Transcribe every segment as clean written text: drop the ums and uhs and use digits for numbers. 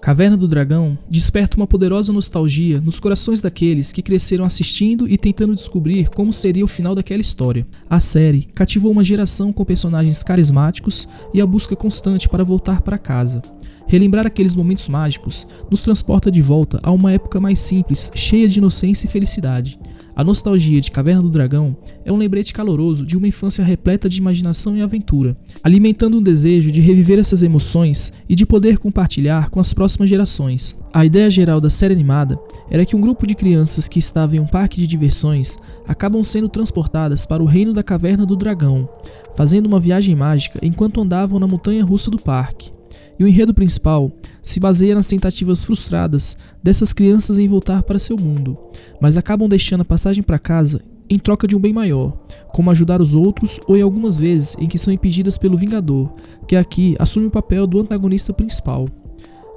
Caverna do Dragão desperta uma poderosa nostalgia nos corações daqueles que cresceram assistindo e tentando descobrir como seria o final daquela história. A série cativou uma geração com personagens carismáticos e a busca constante para voltar para casa. Relembrar aqueles momentos mágicos nos transporta de volta a uma época mais simples, cheia de inocência e felicidade. A nostalgia de Caverna do Dragão é um lembrete caloroso de uma infância repleta de imaginação e aventura, alimentando um desejo de reviver essas emoções e de poder compartilhar com as próximas gerações. A ideia geral da série animada era que um grupo de crianças que estava em um parque de diversões acabam sendo transportadas para o reino da Caverna do Dragão, fazendo uma viagem mágica enquanto andavam na montanha-russa do parque. E o enredo principal se baseia nas tentativas frustradas dessas crianças em voltar para seu mundo, mas acabam deixando a passagem para casa em troca de um bem maior, como ajudar os outros ou em algumas vezes em que são impedidas pelo Vingador, que aqui assume o papel do antagonista principal.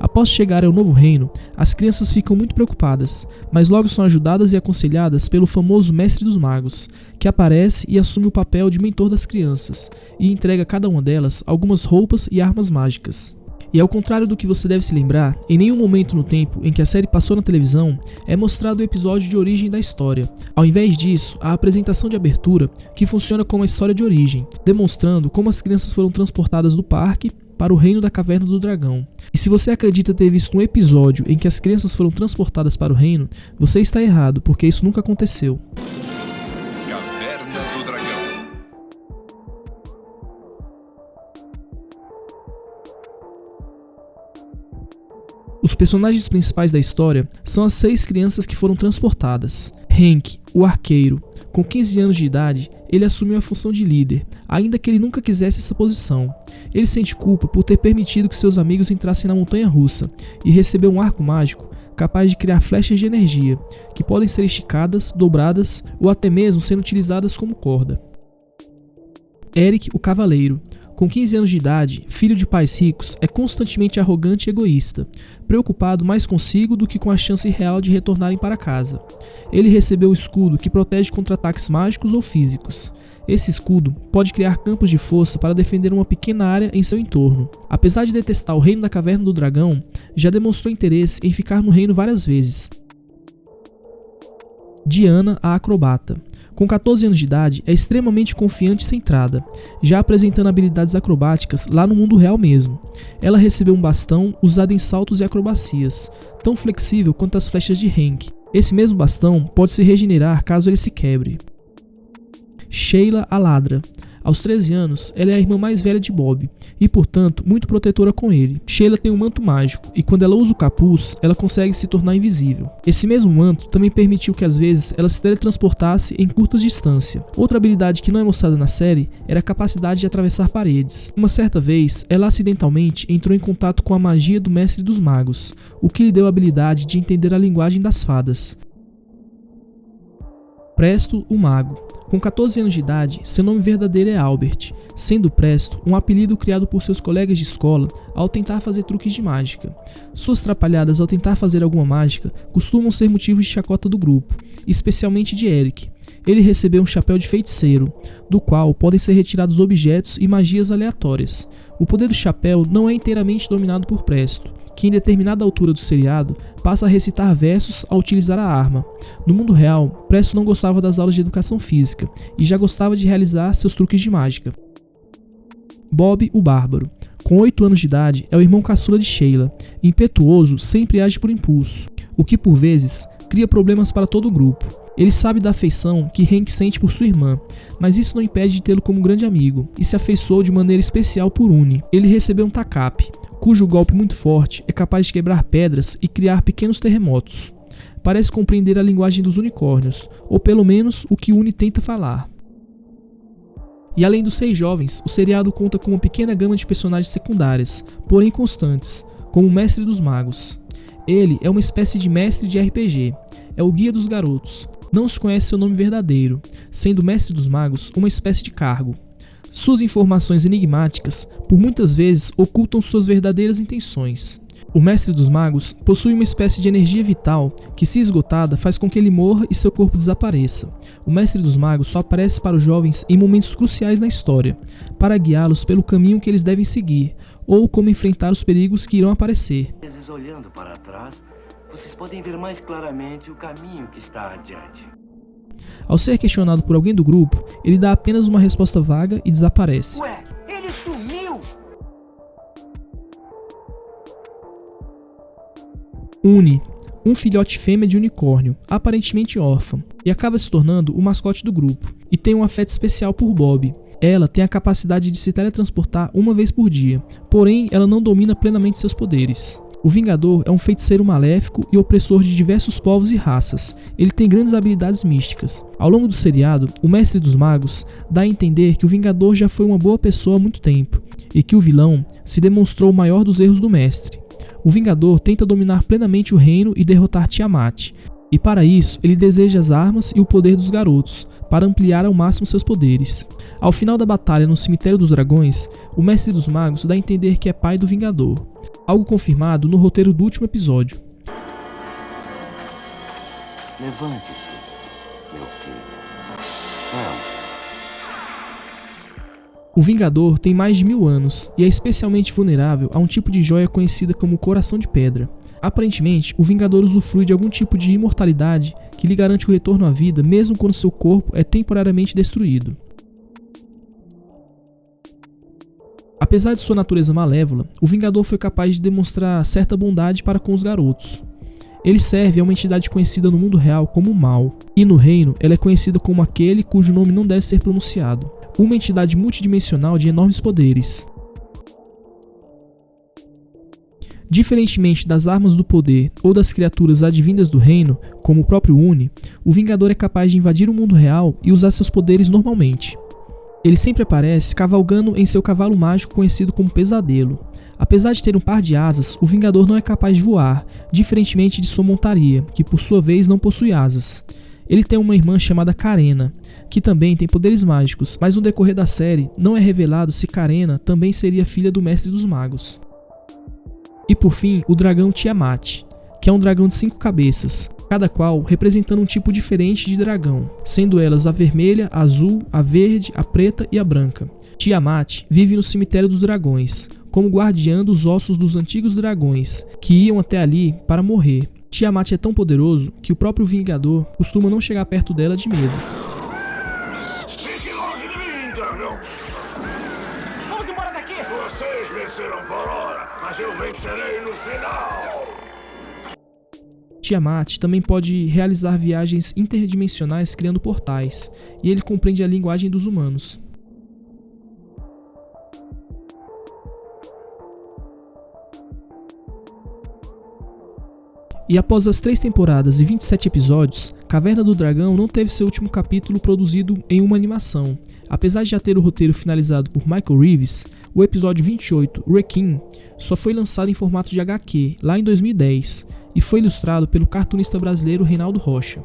Após chegar ao novo reino, as crianças ficam muito preocupadas, mas logo são ajudadas e aconselhadas pelo famoso Mestre dos Magos, que aparece e assume o papel de mentor das crianças, e entrega a cada uma delas algumas roupas e armas mágicas. E ao contrário do que você deve se lembrar, em nenhum momento no tempo em que a série passou na televisão é mostrado o episódio de origem da história. Ao invés disso, a apresentação de abertura, que funciona como a história de origem, demonstrando como as crianças foram transportadas do parque para o reino da Caverna do Dragão. E se você acredita ter visto um episódio em que as crianças foram transportadas para o reino, você está errado, porque isso nunca aconteceu. Caverna do Dragão. Os personagens principais da história são as 6 crianças que foram transportadas. Hank, o arqueiro. Com 15 anos de idade, ele assumiu a função de líder, ainda que ele nunca quisesse essa posição. Ele sente culpa por ter permitido que seus amigos entrassem na montanha-russa e recebeu um arco mágico capaz de criar flechas de energia, que podem ser esticadas, dobradas ou até mesmo sendo utilizadas como corda. Eric, o cavaleiro. Com 15 anos de idade, filho de pais ricos, é constantemente arrogante e egoísta, preocupado mais consigo do que com a chance real de retornarem para casa. Ele recebeu um escudo que protege contra ataques mágicos ou físicos. Esse escudo pode criar campos de força para defender uma pequena área em seu entorno. Apesar de detestar o reino da Caverna do Dragão, já demonstrou interesse em ficar no reino várias vezes. Diana, a acrobata. Com 14 anos de idade, é extremamente confiante e centrada, já apresentando habilidades acrobáticas lá no mundo real mesmo. Ela recebeu um bastão usado em saltos e acrobacias, tão flexível quanto as flechas de Hank. Esse mesmo bastão pode se regenerar caso ele se quebre. Sheila, a ladra. Aos 13 anos, ela é a irmã mais velha de Bob e, portanto, muito protetora com ele. Sheila tem um manto mágico e quando ela usa o capuz, ela consegue se tornar invisível. Esse mesmo manto também permitiu que às vezes ela se teletransportasse em curtas distâncias. Outra habilidade que não é mostrada na série era a capacidade de atravessar paredes. Uma certa vez, ela acidentalmente entrou em contato com a magia do Mestre dos Magos, o que lhe deu a habilidade de entender a linguagem das fadas. Presto, o mago. Com 14 anos de idade, seu nome verdadeiro é Albert, sendo Presto um apelido criado por seus colegas de escola ao tentar fazer truques de mágica. Suas trapalhadas ao tentar fazer alguma mágica costumam ser motivos de chacota do grupo, especialmente de Eric. Ele recebeu um chapéu de feiticeiro, do qual podem ser retirados objetos e magias aleatórias. O poder do chapéu não é inteiramente dominado por Presto, que em determinada altura do seriado passa a recitar versos ao utilizar a arma. No mundo real, Presto não gostava das aulas de educação física e já gostava de realizar seus truques de mágica. Bob, o bárbaro. Com 8 anos de idade, é o irmão caçula de Sheila. Impetuoso, sempre age por impulso, o que por vezes cria problemas para todo o grupo. Ele sabe da afeição que Hank sente por sua irmã, mas isso não impede de tê-lo como um grande amigo, e se afeiçoou de maneira especial por Uni. Ele recebeu um tacape, cujo golpe muito forte é capaz de quebrar pedras e criar pequenos terremotos. Parece compreender a linguagem dos unicórnios, ou pelo menos o que Uni tenta falar. E além dos 6 jovens, o seriado conta com uma pequena gama de personagens secundárias, porém constantes, como o Mestre dos Magos. Ele é uma espécie de mestre de RPG, é o guia dos garotos. Não se conhece seu nome verdadeiro, sendo o Mestre dos Magos uma espécie de cargo. Suas informações enigmáticas, por muitas vezes, ocultam suas verdadeiras intenções. O Mestre dos Magos possui uma espécie de energia vital que, se esgotada, faz com que ele morra e seu corpo desapareça. O Mestre dos Magos só aparece para os jovens em momentos cruciais na história, para guiá-los pelo caminho que eles devem seguir, ou como enfrentar os perigos que irão aparecer. Olhando para trás, vocês podem ver mais claramente o caminho que está adiante. Ao ser questionado por alguém do grupo, ele dá apenas uma resposta vaga e desaparece. Ué, ele sumiu! Uni, um filhote fêmea de unicórnio, aparentemente órfã, e acaba se tornando o mascote do grupo, e tem um afeto especial por Bob. Ela tem a capacidade de se teletransportar uma vez por dia, porém ela não domina plenamente seus poderes. O Vingador é um feiticeiro maléfico e opressor de diversos povos e raças. Ele tem grandes habilidades místicas. Ao longo do seriado, o Mestre dos Magos dá a entender que o Vingador já foi uma boa pessoa há muito tempo, e que o vilão se demonstrou o maior dos erros do Mestre. O Vingador tenta dominar plenamente o reino e derrotar Tiamat, e para isso ele deseja as armas e o poder dos garotos, para ampliar ao máximo seus poderes. Ao final da batalha no Cemitério dos Dragões, o Mestre dos Magos dá a entender que é pai do Vingador, algo confirmado no roteiro do último episódio. Levante-se, meu filho. Vamos. O Vingador tem mais de 1000 anos e é especialmente vulnerável a um tipo de joia conhecida como Coração de Pedra. Aparentemente, o Vingador usufrui de algum tipo de imortalidade que lhe garante o retorno à vida mesmo quando seu corpo é temporariamente destruído. Apesar de sua natureza malévola, o Vingador foi capaz de demonstrar certa bondade para com os garotos. Ele serve a uma entidade conhecida no mundo real como Mal, e no reino ela é conhecida como aquele cujo nome não deve ser pronunciado. Uma entidade multidimensional de enormes poderes. Diferentemente das armas do poder ou das criaturas advindas do reino, como o próprio Uni, o Vingador é capaz de invadir o mundo real e usar seus poderes normalmente. Ele sempre aparece cavalgando em seu cavalo mágico conhecido como Pesadelo. Apesar de ter um par de asas, o Vingador não é capaz de voar, diferentemente de sua montaria, que por sua vez não possui asas. Ele tem uma irmã chamada Carena, que também tem poderes mágicos, mas no decorrer da série não é revelado se Carena também seria filha do Mestre dos Magos. E por fim, o dragão Tiamat, que é um dragão de 5 cabeças, cada qual representando um tipo diferente de dragão, sendo elas a vermelha, a azul, a verde, a preta e a branca. Tiamat vive no Cemitério dos Dragões, como guardiã dos ossos dos antigos dragões, que iam até ali para morrer. Tiamat é tão poderoso que o próprio Vingador costuma não chegar perto dela de medo. Fique longe de mim, dragão! Vamos embora daqui! Vocês venceram por hora, mas eu vencerei no final! Tiamat também pode realizar viagens interdimensionais criando portais, e ele compreende a linguagem dos humanos. E após as 3 temporadas e 27 episódios, Caverna do Dragão não teve seu último capítulo produzido em uma animação. Apesar de já ter o roteiro finalizado por Michael Reeves, o episódio 28, Requiem, só foi lançado em formato de HQ lá em 2010 e foi ilustrado pelo cartunista brasileiro Reinaldo Rocha.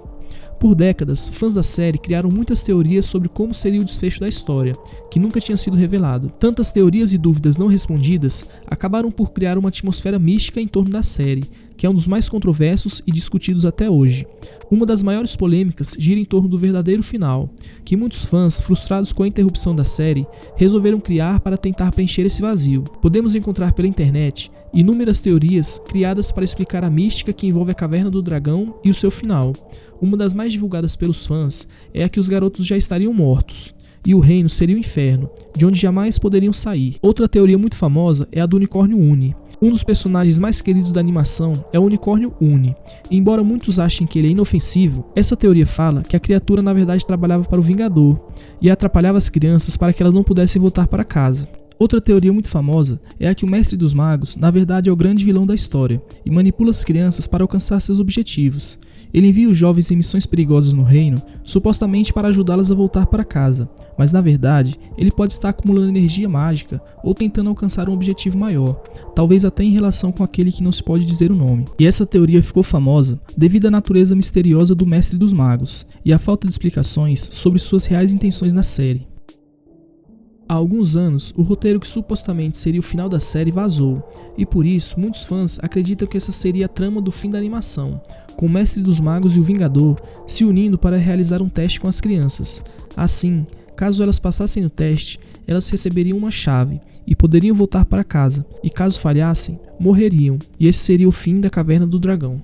Por décadas, fãs da série criaram muitas teorias sobre como seria o desfecho da história, que nunca tinha sido revelado. Tantas teorias e dúvidas não respondidas acabaram por criar uma atmosfera mística em torno da série, que é um dos mais controversos e discutidos até hoje. Uma das maiores polêmicas gira em torno do verdadeiro final, que muitos fãs, frustrados com a interrupção da série, resolveram criar para tentar preencher esse vazio. Podemos encontrar pela internet inúmeras teorias criadas para explicar a mística que envolve a Caverna do Dragão e o seu final. Uma das mais divulgadas pelos fãs é a que os garotos já estariam mortos, e o reino seria o inferno, de onde jamais poderiam sair. Outra teoria muito famosa é a do unicórnio Uni. Um dos personagens mais queridos da animação é o unicórnio Uni. E embora muitos achem que ele é inofensivo, essa teoria fala que a criatura na verdade trabalhava para o Vingador e atrapalhava as crianças para que elas não pudessem voltar para casa. Outra teoria muito famosa é a que o Mestre dos Magos na verdade é o grande vilão da história e manipula as crianças para alcançar seus objetivos. Ele envia os jovens em missões perigosas no reino, supostamente para ajudá-las a voltar para casa, mas na verdade ele pode estar acumulando energia mágica ou tentando alcançar um objetivo maior, talvez até em relação com aquele que não se pode dizer o nome. E essa teoria ficou famosa devido à natureza misteriosa do Mestre dos Magos e à falta de explicações sobre suas reais intenções na série. Há alguns anos, o roteiro que supostamente seria o final da série vazou, e por isso muitos fãs acreditam que essa seria a trama do fim da animação, com o Mestre dos Magos e o Vingador se unindo para realizar um teste com as crianças. Assim, caso elas passassem no teste, elas receberiam uma chave, e poderiam voltar para casa, e caso falhassem, morreriam, e esse seria o fim da Caverna do Dragão.